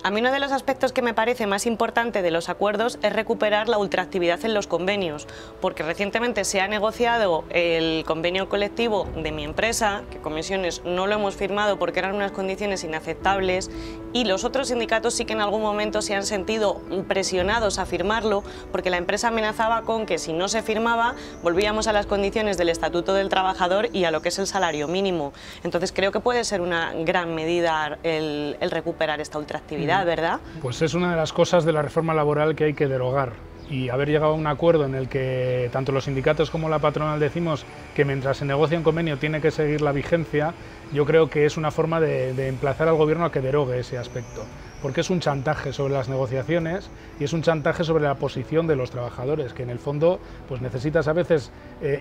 A mí uno de los aspectos que me parece más importante de los acuerdos es recuperar la ultraactividad en los convenios, porque recientemente se ha negociado el convenio colectivo de mi empresa, que comisiones no lo hemos firmado porque eran unas condiciones inaceptables, y los otros sindicatos sí que en algún momento se han sentido presionados a firmarlo, porque la empresa amenazaba con que si no se firmaba volvíamos a las condiciones del Estatuto del Trabajador y a lo que es el salario mínimo. Entonces creo que puede ser una gran medida el recuperar esta ultraactividad, ¿verdad? Pues es una de las cosas de la reforma laboral que hay que derogar, y haber llegado a un acuerdo en el que tanto los sindicatos como la patronal decimos que mientras se negocia un convenio tiene que seguir la vigencia. Yo creo que es una forma de emplazar al gobierno a que derogue ese aspecto, porque es un chantaje sobre las negociaciones y es un chantaje sobre la posición de los trabajadores, que en el fondo pues necesitas a veces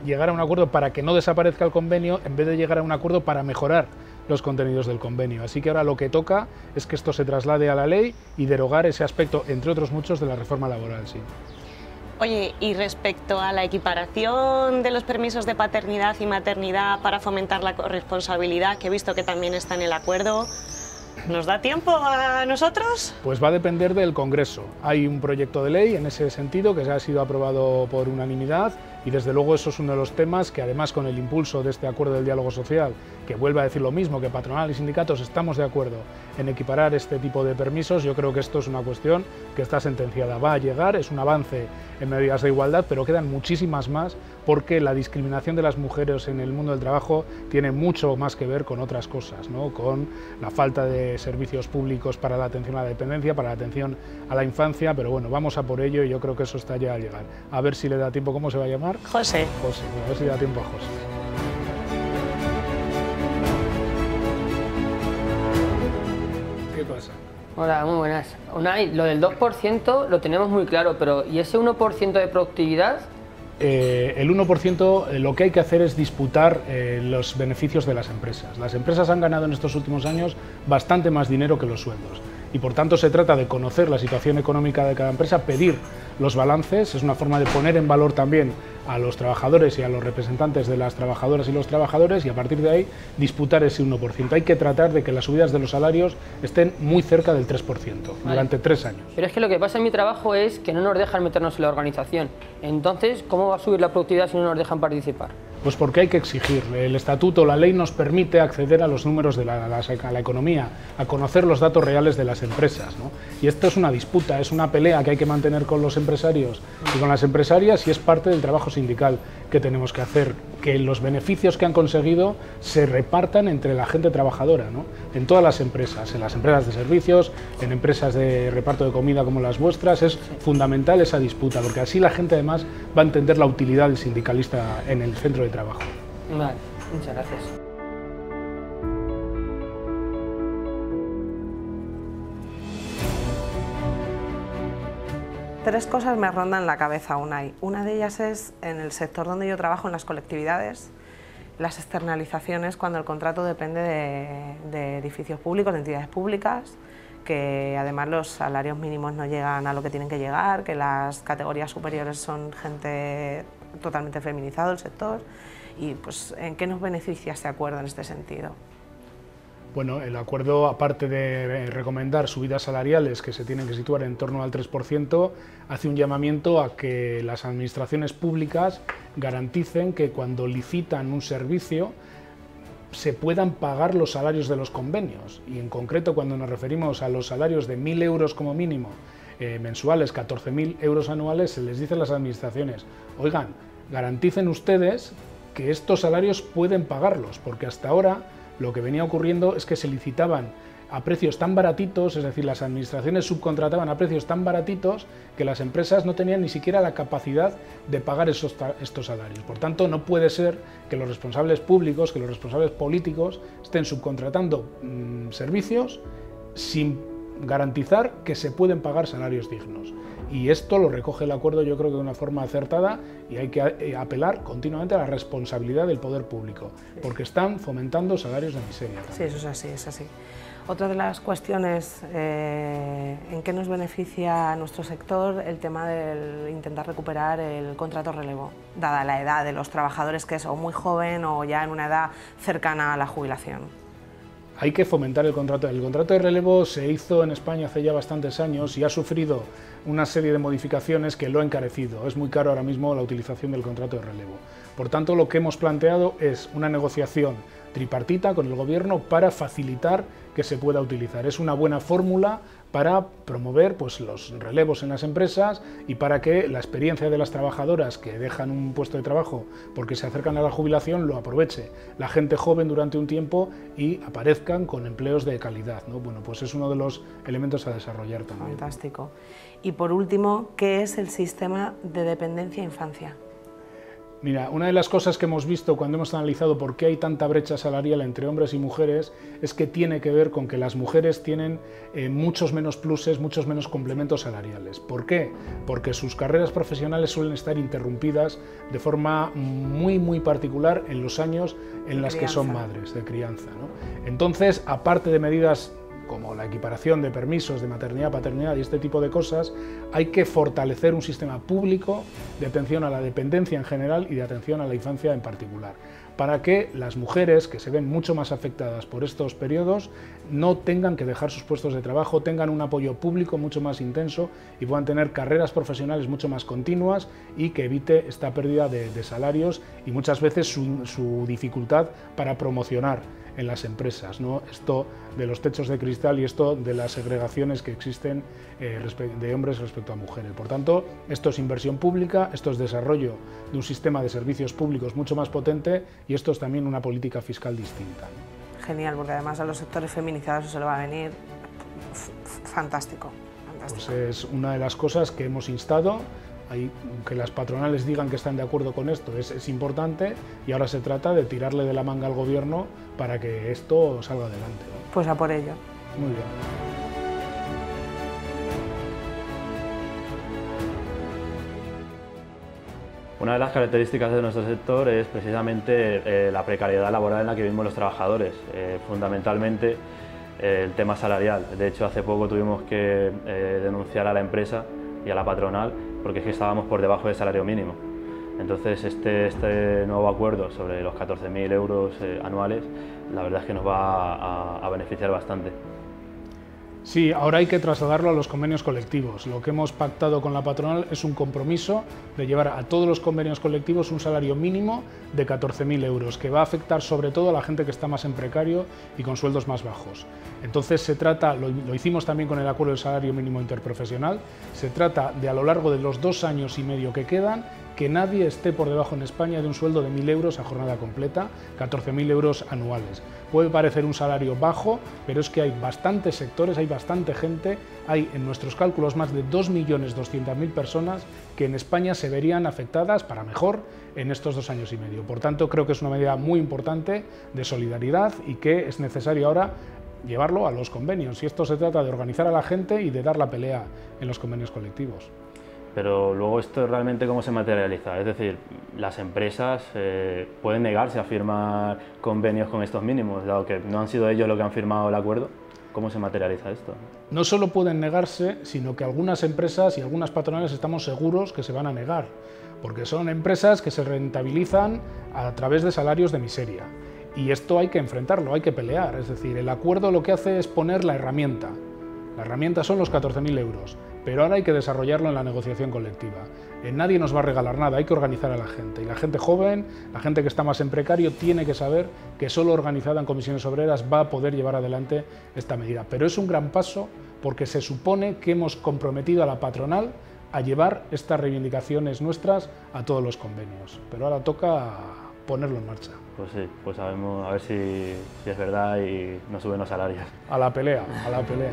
llegar a un acuerdo para que no desaparezca el convenio en vez de llegar a un acuerdo para mejorar los contenidos del convenio. Así que ahora lo que toca es que esto se traslade a la ley y derogar ese aspecto, entre otros muchos, de la reforma laboral, sí. Oye, y respecto a la equiparación de los permisos de paternidad y maternidad para fomentar la corresponsabilidad, que he visto que también está en el acuerdo, ¿nos da tiempo a nosotros? Pues va a depender del Congreso. Hay un proyecto de ley en ese sentido que ya ha sido aprobado por unanimidad, y desde luego eso es uno de los temas que, además, con el impulso de este acuerdo del diálogo social, que vuelve a decir lo mismo, que patronal y sindicatos estamos de acuerdo en equiparar este tipo de permisos, yo creo que esto es una cuestión que está sentenciada. Va a llegar, es un avance en medidas de igualdad, pero quedan muchísimas más, porque la discriminación de las mujeres en el mundo del trabajo tiene mucho más que ver con otras cosas, ¿no? Con la falta de servicios públicos para la atención a la dependencia, para la atención a la infancia, pero bueno, vamos a por ello y yo creo que eso está ya a llegar. A ver si le da tiempo. ¿Cómo se va a llamar? José. José, a ver si le da tiempo a José. ¿Qué pasa? Hola, muy buenas. Unai, lo del 2% lo tenemos muy claro, pero ¿y ese 1% de productividad? El 1% lo que hay que hacer es disputar los beneficios de las empresas. Las empresas han ganado en estos últimos años bastante más dinero que los sueldos, y por tanto se trata de conocer la situación económica de cada empresa, pedir los balances. Es una forma de poner en valor también a los trabajadores y a los representantes de las trabajadoras y los trabajadores, y a partir de ahí disputar ese 1%. Hay que tratar de que las subidas de los salarios estén muy cerca del 3% durante 3 años. Pero es que lo que pasa en mi trabajo es que no nos dejan meternos en la organización. Entonces, ¿cómo va a subir la productividad si no nos dejan participar? Pues porque hay que exigir. El estatuto, la ley nos permite acceder a los números de la economía, a conocer los datos reales de las empresas, ¿no? Y esto es una disputa, es una pelea que hay que mantener con los empresarios y con las empresarias, y es parte del trabajo sindical que tenemos que hacer, que los beneficios que han conseguido se repartan entre la gente trabajadora, ¿no? En todas las empresas, en las empresas de servicios, en empresas de reparto de comida como las vuestras. Es fundamental esa disputa, porque así la gente además va a entender la utilidad del sindicalista en el centro de trabajo. Vale, muchas gracias. Tres cosas me rondan la cabeza, Unai. Una de ellas es en el sector donde yo trabajo, en las colectividades, las externalizaciones cuando el contrato depende de edificios públicos, de entidades públicas, que además los salarios mínimos no llegan a lo que tienen que llegar, que las categorías superiores son gente totalmente feminizado el sector. Y pues, ¿en qué nos beneficia este acuerdo en este sentido? Bueno, el acuerdo, aparte de recomendar subidas salariales que se tienen que situar en torno al 3%, hace un llamamiento a que las administraciones públicas garanticen que cuando licitan un servicio se puedan pagar los salarios de los convenios. Y en concreto, cuando nos referimos a los salarios de 1.000 euros como mínimo mensuales, 14.000 euros anuales, se les dice a las administraciones: oigan, garanticen ustedes que estos salarios pueden pagarlos, porque hasta ahora lo que venía ocurriendo es que se licitaban a precios tan baratitos, es decir, las administraciones subcontrataban a precios tan baratitos que las empresas no tenían ni siquiera la capacidad de pagar estos salarios. Por tanto, no puede ser que los responsables públicos, que los responsables políticos estén subcontratando servicios sin garantizar que se pueden pagar salarios dignos. Y esto lo recoge el acuerdo, yo creo que de una forma acertada, y hay que apelar continuamente a la responsabilidad del poder público, porque están fomentando salarios de miseria también. Sí, eso es así, es así. Otra de las cuestiones en que nos beneficia a nuestro sector, el tema del intentar recuperar el contrato relevo, dada la edad de los trabajadores, que es o muy joven o ya en una edad cercana a la jubilación. Hay que fomentar el contrato. El contrato de relevo se hizo en España hace ya bastantes años y ha sufrido una serie de modificaciones que lo ha encarecido. Es muy caro ahora mismo la utilización del contrato de relevo. Por tanto, lo que hemos planteado es una negociación tripartita con el Gobierno para facilitar que se pueda utilizar. Es una buena fórmula para promover pues, los relevos en las empresas y para que la experiencia de las trabajadoras que dejan un puesto de trabajo porque se acercan a la jubilación lo aproveche la gente joven durante un tiempo y aparezcan con empleos de calidad, ¿no? Bueno, pues es uno de los elementos a desarrollar también. Fantástico. Y por último, ¿qué es el sistema de dependencia infancia? Mira, una de las cosas que hemos visto cuando hemos analizado por qué hay tanta brecha salarial entre hombres y mujeres es que tiene que ver con que las mujeres tienen muchos menos pluses, muchos menos complementos salariales. ¿Por qué? Porque sus carreras profesionales suelen estar interrumpidas de forma muy particular en los años en las que son madres, de crianza, ¿no? Entonces, aparte de medidas como la equiparación de permisos de maternidad, paternidad y este tipo de cosas, hay que fortalecer un sistema público de atención a la dependencia en general y de atención a la infancia en particular, para que las mujeres, que se ven mucho más afectadas por estos periodos, no tengan que dejar sus puestos de trabajo, tengan un apoyo público mucho más intenso y puedan tener carreras profesionales mucho más continuas y que evite esta pérdida de salarios y muchas veces su dificultad para promocionar en las empresas, ¿no? Esto de los techos de cristal y esto de las segregaciones que existen de hombres respecto a mujeres. Por tanto, esto es inversión pública, esto es desarrollo de un sistema de servicios públicos mucho más potente y esto es también una política fiscal distinta, ¿no? Genial, porque además a los sectores feminizados eso le va a venir fantástico. Pues es una de las cosas que hemos instado. Que las patronales digan que están de acuerdo con esto es importante y ahora se trata de tirarle de la manga al Gobierno para que esto salga adelante, ¿no? Pues a por ello. Muy bien. Una de las características de nuestro sector es precisamente la precariedad laboral en la que vivimos los trabajadores, fundamentalmente el tema salarial. De hecho, hace poco tuvimos que denunciar a la empresa y a la patronal porque es que estábamos por debajo del salario mínimo. Entonces este nuevo acuerdo sobre los 14.000 euros anuales, la verdad es que nos va a beneficiar bastante. Sí, ahora hay que trasladarlo a los convenios colectivos. Lo que hemos pactado con la patronal es un compromiso de llevar a todos los convenios colectivos un salario mínimo de 14.000 euros, que va a afectar sobre todo a la gente que está más en precario y con sueldos más bajos. Entonces se trata, lo hicimos también con el acuerdo del salario mínimo interprofesional, se trata de a lo largo de los 2 años y medio que quedan, que nadie esté por debajo en España de un sueldo de 1.000 euros a jornada completa, 14.000 euros anuales. Puede parecer un salario bajo, pero es que hay bastantes sectores, hay bastante gente, hay en nuestros cálculos más de 2.200.000 personas que en España se verían afectadas para mejor en estos 2 años y medio. Por tanto, creo que es una medida muy importante de solidaridad y que es necesario ahora llevarlo a los convenios. Y esto se trata de organizar a la gente y de dar la pelea en los convenios colectivos. Pero luego esto realmente cómo se materializa, es decir, las empresas pueden negarse a firmar convenios con estos mínimos, dado que no han sido ellos los que han firmado el acuerdo. ¿Cómo se materializa esto? No solo pueden negarse, sino que algunas empresas y algunas patronales estamos seguros que se van a negar, porque son empresas que se rentabilizan a través de salarios de miseria. Y esto hay que enfrentarlo, hay que pelear, es decir, el acuerdo lo que hace es poner la herramienta. La herramienta son los 14.000 euros, pero ahora hay que desarrollarlo en la negociación colectiva. Nadie nos va a regalar nada, hay que organizar a la gente. Y la gente joven, la gente que está más en precario, tiene que saber que solo organizada en comisiones obreras va a poder llevar adelante esta medida. Pero es un gran paso porque se supone que hemos comprometido a la patronal a llevar estas reivindicaciones nuestras a todos los convenios. Pero ahora toca ponerlo en marcha. Pues sí, pues sabemos a ver si es verdad y nos suben los salarios. A la pelea, a la pelea.